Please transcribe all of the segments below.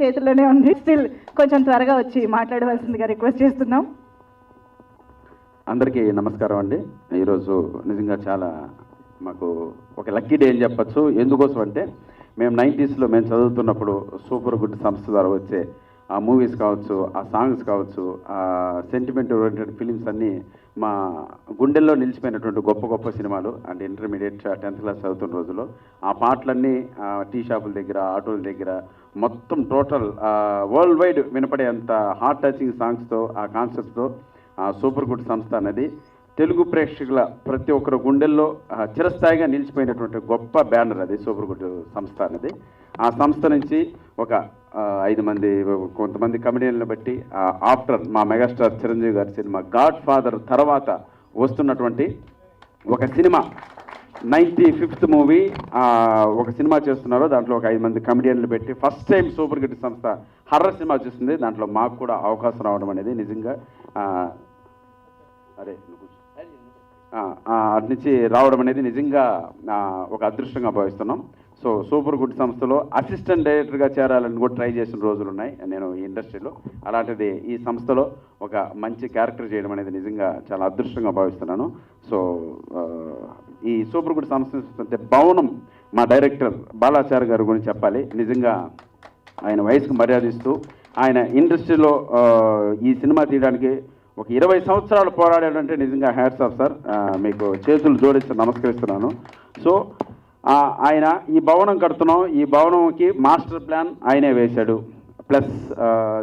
చేతుల్లోనే ఉంది. స్టిల్ కొంచెం త్వరగా వచ్చి మాట్లాడవలసిందిగా రిక్వెస్ట్ చేస్తున్నాం. అందరికీ నమస్కారం అండి. ఈరోజు నిజంగా చాలా మాకు ఒక లక్కీ డే అని చెప్పచ్చు. ఎందుకోసం అంటే మేము 90s మేము చదువుతున్నప్పుడు సూపర్ గుడ్ సంస్థ ద్వారా వచ్చే ఆ మూవీస్ కావచ్చు, ఆ సాంగ్స్ కావచ్చు, ఆ సెంటిమెంట్ ఓరియంటెడ్ ఫిలిమ్స్ అన్నీ మా గుండెల్లో నిలిచిపోయినటువంటి గొప్ప గొప్ప సినిమాలు. అంటే ఇంటర్మీడియట్ 10th క్లాస్ చదువుతున్న రోజుల్లో ఆ పాటలన్నీ టీ షాపుల దగ్గర, ఆటోల దగ్గర మొత్తం టోటల్ వరల్డ్ వైడ్ వినపడే అంత హార్ట్ టచింగ్ సాంగ్స్తో, ఆ కాన్సెప్ట్తో సూపర్ గుడ్ సంస్థ అనేది తెలుగు ప్రేక్షకుల ప్రతి ఒక్కరు గుండెల్లో చిరస్థాయిగా నిలిచిపోయినటువంటి గొప్ప బ్యానర్ అది సూపర్ గుడ్ సంస్థ అనేది. ఆ సంస్థ నుంచి ఒక 5 మంది కొంతమంది కమెడియన్లను బట్టి ఆఫ్టర్ మా మెగాస్టార్ చిరంజీవి గారి సినిమా గాడ్ ఫాదర్ తర్వాత వస్తున్నటువంటి ఒక సినిమా 95th మూవీ ఒక సినిమా చేస్తున్నారు. దాంట్లో ఒక 5 మంది కమెడియన్లు పెట్టి ఫస్ట్ టైం సూపర్ గుడ్ సంస్థ హర్రర్ సినిమా చూస్తుంది. దాంట్లో మాకు కూడా అవకాశం రావడం అనేది నిజంగా అటు నుంచి రావడం అనేది నిజంగా ఒక అదృష్టంగా భావిస్తున్నాం. సో సూపర్ గుడ్ సంస్థలో అసిస్టెంట్ డైరెక్టర్గా చేరాలని కూడా ట్రై చేసిన రోజులు ఉన్నాయి నేను ఈ ఇండస్ట్రీలో. అలాంటిది ఈ సంస్థలో ఒక మంచి క్యారెక్టర్ చేయడం అనేది నిజంగా చాలా అదృష్టంగా భావిస్తున్నాను. సో ఈ సూపర్ గుడ్ సంస్థ భవనం మా డైరెక్టర్ బాలాచారి గారి గురించి చెప్పాలి. నిజంగా ఆయన వయసుకు మర్యాదిస్తూ ఆయన ఇండస్ట్రీలో ఈ సినిమా తీయడానికి ఒక 20 సంవత్సరాలు పోరాడాడంటే నిజంగా హ్యాట్స్ ఆఫ్ సార్. మీకు చేతులు జోడించి నమస్కరిస్తున్నాను. సో ఆయన ఈ భవనం కడుతున్నాం, ఈ భవనంకి మాస్టర్ ప్లాన్ ఆయనే వేశాడు. ప్లస్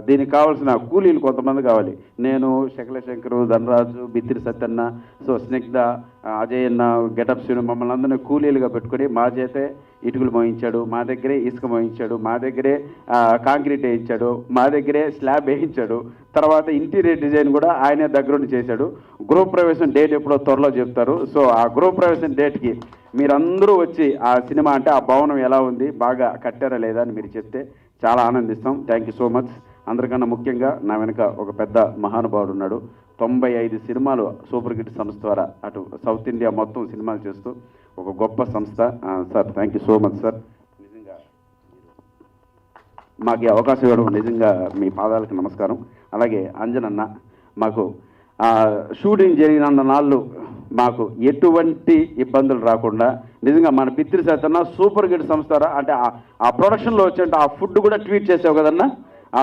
దీనికి కావాల్సిన కూలీలు కొంతమంది కావాలి. నేను, శకలశంకరు, ధనరాజు, బిత్తిరి సత్యన్న, సో స్నిగ్ధ, అజయ్ అన్న, గెటప్ శ్రీను మమ్మల్ని అందరినీ కూలీలుగా పెట్టుకొని మా చేతే ఇటుకలు మోయించాడు, మా దగ్గరే ఇసుక మోయించాడు, మా దగ్గరే కాంక్రీట్ వేయించాడు, మా దగ్గరే స్లాబ్ వేయించాడు. తర్వాత ఇంటీరియర్ డిజైన్ కూడా ఆయనే దగ్గరుండి చేశాడు. గృహప్రవేశం డేట్ ఎప్పుడో త్వరలో చెప్తారు. సో ఆ గృహప్రవేశం డేట్కి మీరందరూ వచ్చి ఆ సినిమా అంటే ఆ భవనం ఎలా ఉంది, బాగా కట్టారా లేదా అని మీరు చెప్తే చాలా ఆనందిస్తాం. Thank you so much. అందరికన్నా ముఖ్యంగా నా వెనుక ఒక పెద్ద మహానుభావుడు ఉన్నాడు. 95 సినిమాలు సూపర్ హిట్ సంస్థ ద్వారా అటు సౌత్ ఇండియా మొత్తం సినిమాలు చేస్తూ ఒక గొప్ప సంస్థ. Sir thank you so much sir. నిజంగా మాకు అవకాశం ఇవ్వడం నిజంగా మీ పాదాలకు నమస్కారం. అలాగే అంజనన్న మాకు షూటింగ్ జరిగిన నాళ్ళు మాకు ఎటువంటి ఇబ్బందులు రాకుండా నిజంగా మన పిత్రి సత్యన్న సూపర్ హిట్ సంస్థ అంటే ఆ ప్రొడక్షన్లో వచ్చే ఆ ఫుడ్ కూడా ట్వీట్ చేసావు కదన్నా.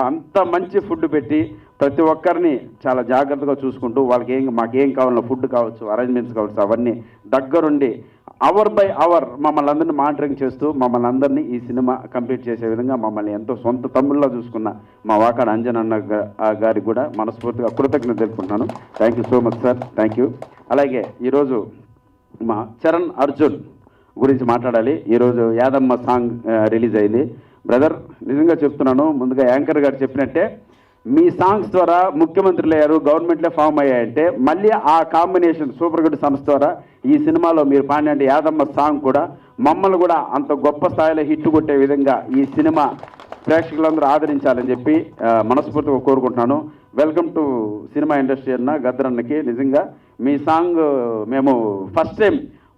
అంత మంచి ఫుడ్ పెట్టి ప్రతి ఒక్కరిని చాలా జాగ్రత్తగా చూసుకుంటూ వాళ్ళకి మాకేం కావాలన్నా ఫుడ్ కావచ్చు, అరేంజ్మెంట్స్ కావచ్చు, అవన్నీ దగ్గరుండి అవర్ బై అవర్ మమ్మల్ని అందరినీ మానిటరింగ్ చేస్తూ మమ్మల్ని అందరినీ ఈ సినిమా కంప్లీట్ చేసే విధంగా మమ్మల్ని ఎంతో సొంత తమ్ముళ్ళలో చూసుకున్న మా వాకాడ అంజనన్న గారికి కూడా మనస్ఫూర్తిగా కృతజ్ఞత తెలుపుకుంటున్నాను. Thank you so much sir. Thank you. అలాగే ఈరోజు మా చరణ్ అర్జున్ గురించి మాట్లాడాలి. ఈరోజు యాదమ్మ సాంగ్ రిలీజ్ అయింది. బ్రదర్ నిజంగా చెప్తున్నాను, ముందుగా యాంకర్ గారు చెప్పినట్టే మీ సాంగ్స్ ద్వారా ముఖ్యమంత్రులు అయ్యారు, గవర్నమెంట్లే ఫామ్ అయ్యాయంటే మళ్ళీ ఆ కాంబినేషన్ సూపర్ గుడ్ సంస్థ ద్వారా ఈ సినిమాలో మీరు పాడినట్టు యాదమ్మ సాంగ్ కూడా మమ్మల్ని కూడా అంత గొప్ప స్థాయిలో హిట్ కొట్టే విధంగా ఈ సినిమా ప్రేక్షకులందరూ ఆదరించాలని చెప్పి మనస్ఫూర్తిగా కోరుకుంటున్నాను. వెల్కమ్ టు సినిమా ఇండస్ట్రీ అన్న గద్దరన్నకి. నిజంగా మీ సాంగ్ మేము ఫస్ట్ టైం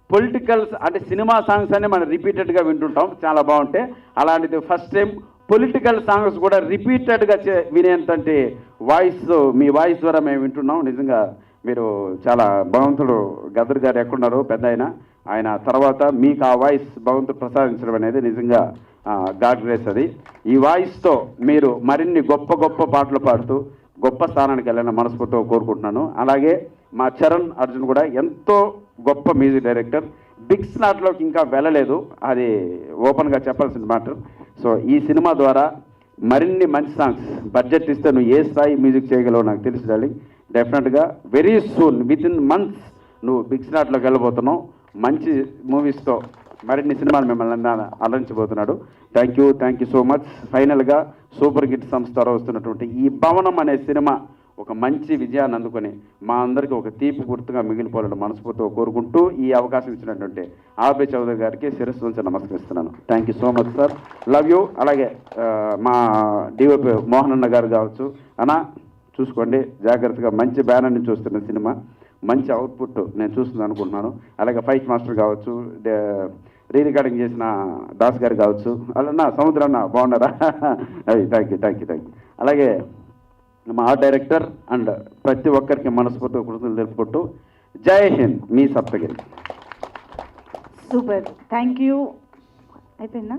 పొలిటికల్స్ అంటే సినిమా సాంగ్స్ అన్నీ మనం రిపీటెడ్గా వింటుంటాం, చాలా బాగుంటాయి. అలాంటిది ఫస్ట్ టైం పొలిటికల్ సాంగ్స్ కూడా రిపీటెడ్గా వినేంతటి వాయిస్ మీ వాయిస్ ద్వారా మేము వింటున్నాం. నిజంగా మీరు చాలా భగవంతుడు గద్దర్ గారు ఎక్కడున్నారు పెద్ద ఆయన తర్వాత మీకు ఆ వాయిస్ భగవంతుడు ప్రసాదించడం అనేది నిజంగా గాడ్ గ్రేస్. అది ఈ వాయిస్తో మీరు మరిన్ని గొప్ప గొప్ప పాటలు పాడుతూ గొప్ప స్థానానికి వెళ్ళిన మనస్ఫూర్తిగా కోరుకుంటున్నాను. అలాగే మా చరణ్ అర్జున్ కూడా ఎంతో గొప్ప మ్యూజిక్ డైరెక్టర్. బిగ్ స్లాట్లోకి ఇంకా వెళ్ళలేదు, అది ఓపెన్గా చెప్పాల్సిన మ్యాటర్. సో ఈ సినిమా ద్వారా మరిన్ని మంచి సాంగ్స్ బడ్జెట్ ఇస్తే నువ్వు ఏ స్థాయి మ్యూజిక్ చేయగలవో నాకు తెలుసు డార్లింగ్. డెఫినెట్గా very soon within months నువ్వు బిగ్ స్లాట్లోకి వెళ్ళబోతున్నావు. మంచి మూవీస్తో మరిన్ని సినిమాలు మిమ్మల్ని అలరించబోతున్నాడు. Thank you so much. ఫైనల్గా సూపర్ హిట్ సంస్థ వస్తున్నటువంటి ఈ భవనం అనే సినిమా ఒక మంచి విజయాన్ని అందుకొని మా అందరికీ ఒక తీపి గుర్తుగా మిగిలిపోవాలని మనస్ఫూర్తిగా కోరుకుంటూ ఈ అవకాశం ఇచ్చినటువంటి ఆర్బి చౌదరి గారికి శిరస్సు నుంచి నమస్కరిస్తున్నాను. Thank you so much sir. Love you. అలాగే మా డిఓపి మోహన్ అన్న గారు కావచ్చు అన్న, చూసుకోండి జాగ్రత్తగా. మంచి బ్యానర్ నుంచి చూస్తున్న సినిమా, మంచి అవుట్పుట్ నేను చూస్తుంది అనుకుంటున్నాను. అలాగే ఫైట్ మాస్టర్ కావచ్చు, రీ రికార్డింగ్ చేసిన దాస్ గారు కావచ్చు, అలా సముద్రం అన్న బాగున్నారా? అది థ్యాంక్ యూ. అలాగే మా ఆర్ట్ డైరెక్టర్ అండ్ ప్రతి ఒక్కరికి మనస్ఫూర్తిగా కృతజ్ఞతలు తెలుపుకుంటూ జై హింద్, మీ సప్తగిరి. Super, thank you. అయిపోయిందా?